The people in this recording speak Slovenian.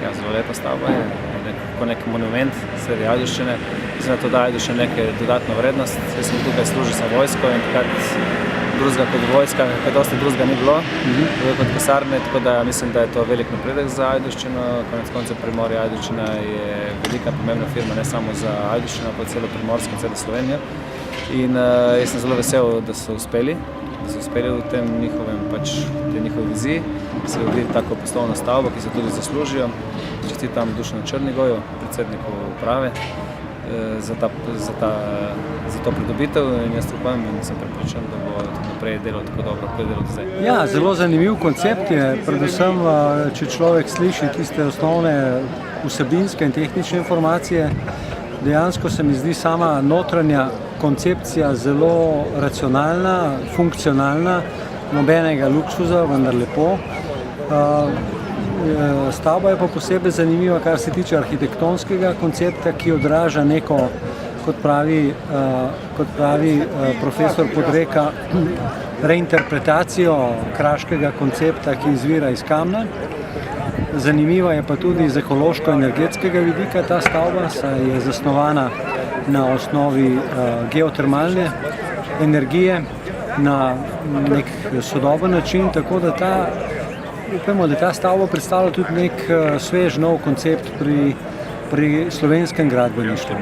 ja, zelo lepa stavba je, nek monument sredi Ajdovščine. Mislim, da to daje Ajdovščini neke dodatno vrednost. Jaz sem tukaj služil sa vojsko in takrat drugega kot vojska, kaj dosti drugega ni bilo, kot kasarne, tako da mislim, da je to velik napredek za Ajdovščino. Konec koncev Primorje Ajdovščina je velika pomembna firma, ne samo za Ajdovščino, pa celo Primorsko, celo Slovenijo. In jaz sem zelo vesel, da so uspeli v tem njihovi viziji, da so dobili tako poslovno stavbo, ki se tudi zaslužijo. Čestitam Dušanu Črnigoju, predsedniku uprave, za to pridobitev in jaz upam in sem prepričan, da bo tudi naprej delal tako dobro, kot je delal do zdaj. Ja, zelo zanimiv koncept je, predvsem, če človek sliši tiste osnovne vsebinske in tehnične informacije. Dejansko se mi zdi sama notranja koncepcija zelo racionalna, funkcionalna, nobenega luksuza, vendar lepo. Stavba je pa posebej zanimiva, kar se tiče arhitektonskega koncepta, ki odraža neko, kot pravi profesor Podreka, reinterpretacijo kraškega koncepta, ki izvira iz kamna. Zanimiva je pa tudi iz ekološko-energetskega vidika ta stavba, saj je zasnovana na osnovi geotermalne energije na nek sodoben način, tako da upamo, da ta stavba predstavlja tudi nek svež nov koncept pri slovenskem gradbeništvu.